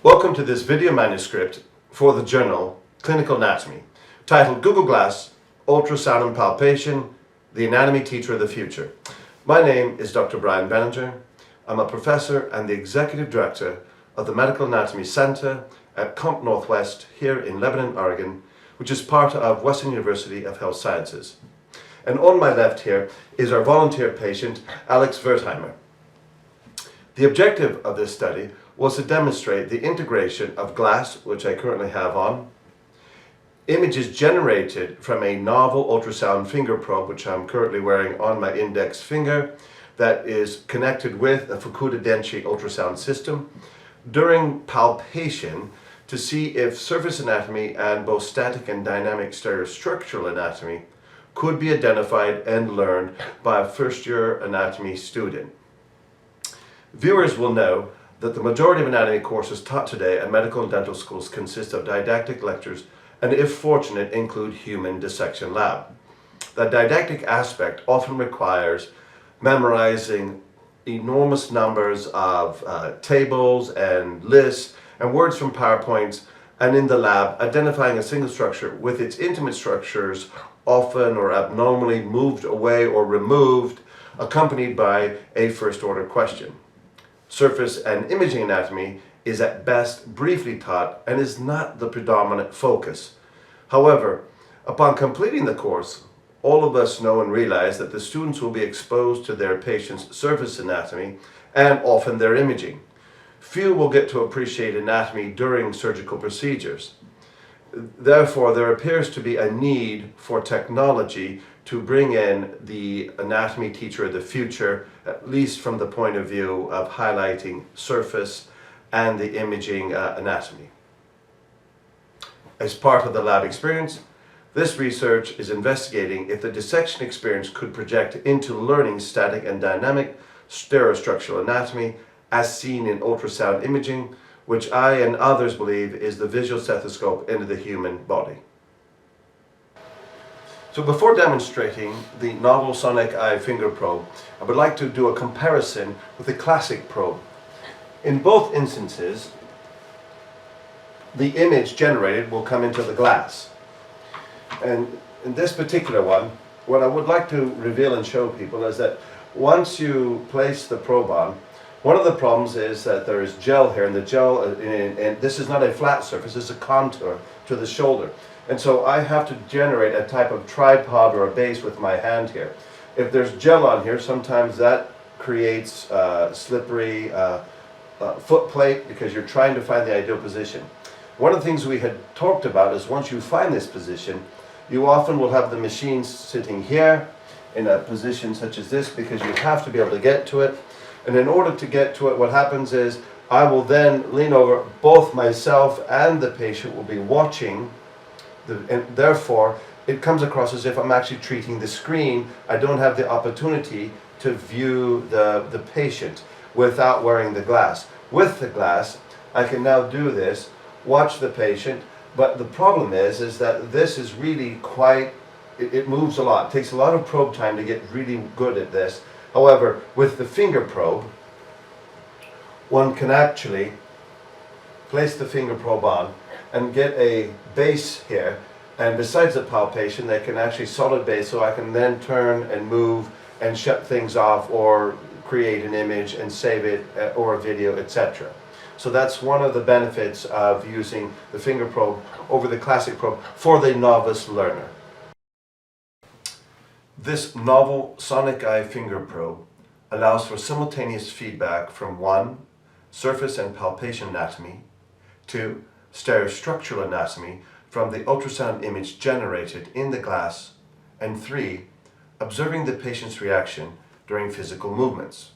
Welcome to this video manuscript for the journal Clinical Anatomy, titled Google Glass Ultrasound and Palpation, the Anatomy Teacher of the Future. My name is Dr. Brian Benninger. I'm a professor and the Executive Director of the Medical Anatomy Center at Comp Northwest here in Lebanon, Oregon, which is part of Western University of Health Sciences. And on my left here is our volunteer patient, Alex Wertheimer. The objective of this study was to demonstrate the integration of glass, which I currently have on, images generated from a novel ultrasound finger probe, which I'm currently wearing on my index finger, that is connected with a Fukuda Denshi ultrasound system, during palpation to see if surface anatomy and both static and dynamic stereostructural anatomy could be identified and learned by a first-year anatomy student. Viewers will know that the majority of anatomy courses taught today at medical and dental schools consist of didactic lectures and, if fortunate, include human dissection lab. The didactic aspect often requires memorizing enormous numbers of tables and lists and words from PowerPoints, and in the lab identifying a single structure with its intimate structures often or abnormally moved away or removed, accompanied by a first order question. Surface and imaging anatomy is at best briefly taught and is not the predominant focus. However, upon completing the course, all of us know and realize that the students will be exposed to their patient's surface anatomy and often their imaging. Few will get to appreciate anatomy during surgical procedures. Therefore, there appears to be a need for technology to bring in the anatomy teacher of the future, at least from the point of view of highlighting surface and the imaging anatomy. As part of the lab experience, this research is investigating if the dissection experience could project into learning static and dynamic stereostructural anatomy as seen in ultrasound imaging, which I and others believe is the visual stethoscope into the human body. So before demonstrating the novel sonic eye finger probe, I would like to do a comparison with the classic probe. In both instances, the image generated will come into the glass. And in this particular one, what I would like to reveal and show people is that once you place the probe on, one of the problems is that there is gel here, and the gel, and this is not a flat surface, it's a contour to the shoulder. And so I have to generate a type of tripod or a base with my hand here. If there's gel on here, sometimes that creates slippery foot plate because you're trying to find the ideal position. One of the things we had talked about is once you find this position, you often will have the machine sitting here in a position such as this because you have to be able to get to it. And in order to get to it, what happens is I will then lean over, both myself and the patient will be watching, and therefore it comes across as if I'm actually treating the screen. I don't have the opportunity to view the patient without wearing the glass. With the glass, I can now do this, watch the patient, but the problem is that this is really quite, it moves a lot. It takes a lot of probe time to get really good at this. However, with the finger probe, one can actually place the finger probe on and get a base here, and besides the palpation, they can actually solid base, so I can then turn and move and shut things off or create an image and save it or a video, etc. So that's one of the benefits of using the finger probe over the classic probe for the novice learner. This novel sonic eye finger probe allows for simultaneous feedback from 1. Surface and palpation anatomy, 2. Stereostructural anatomy from the ultrasound image generated in the glass, and 3. Observing the patient's reaction during physical movements.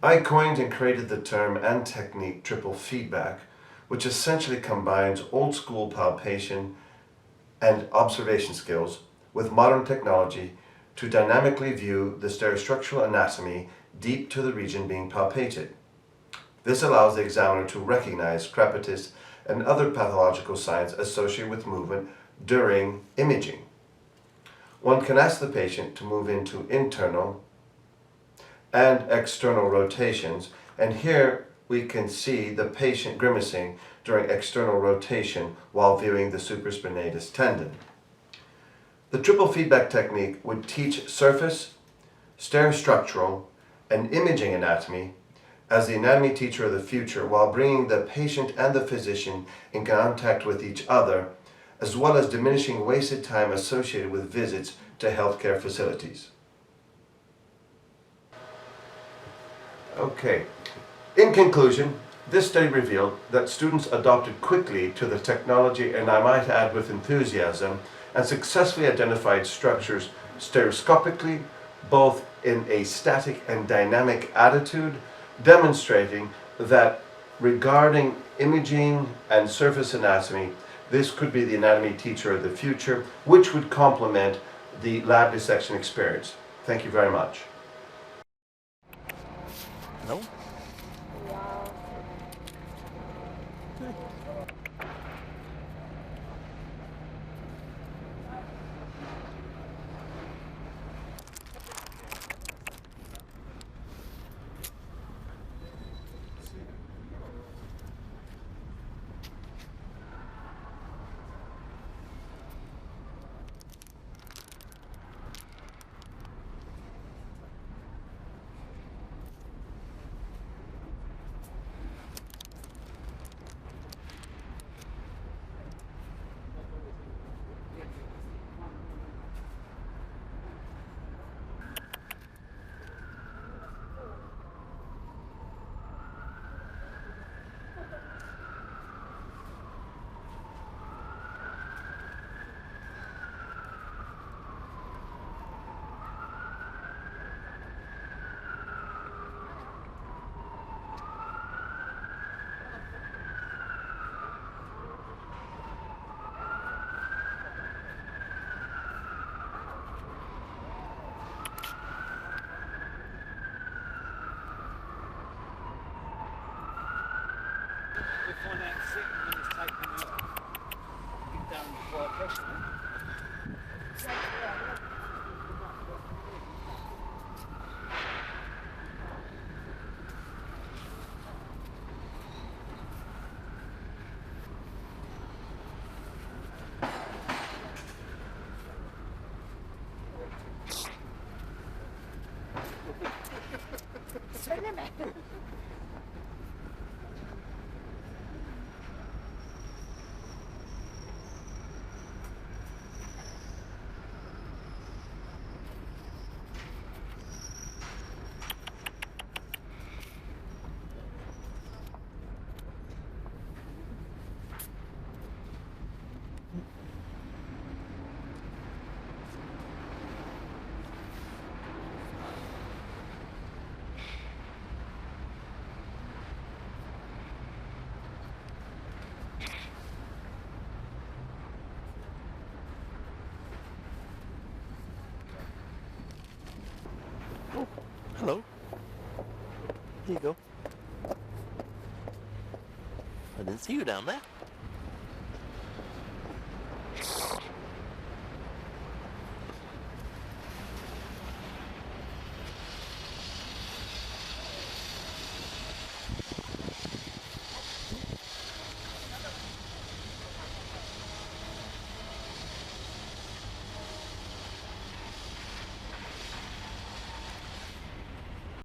I coined and created the term and technique triple feedback, which essentially combines old school palpation and observation skills with modern technology to dynamically view the stereostructural anatomy deep to the region being palpated. This allows the examiner to recognize crepitus and other pathological signs associated with movement during imaging. One can ask the patient to move into internal and external rotations, and here we can see the patient grimacing during external rotation while viewing the supraspinatus tendon. The triple feedback technique would teach surface, stereostructural, and imaging anatomy as the anatomy teacher of the future while bringing the patient and the physician in contact with each other, as well as diminishing wasted time associated with visits to healthcare facilities. Okay. In conclusion, this study revealed that students adopted quickly to the technology, and I might add with enthusiasm, and successfully identified structures stereoscopically, both in a static and dynamic attitude, demonstrating that regarding imaging and surface anatomy, this could be the anatomy teacher of the future, which would complement the lab dissection experience. Thank you very much. No? We find out sitting when it's taken off. Get down to fire pressure. Oh, hello. Here you go. I didn't see you down there.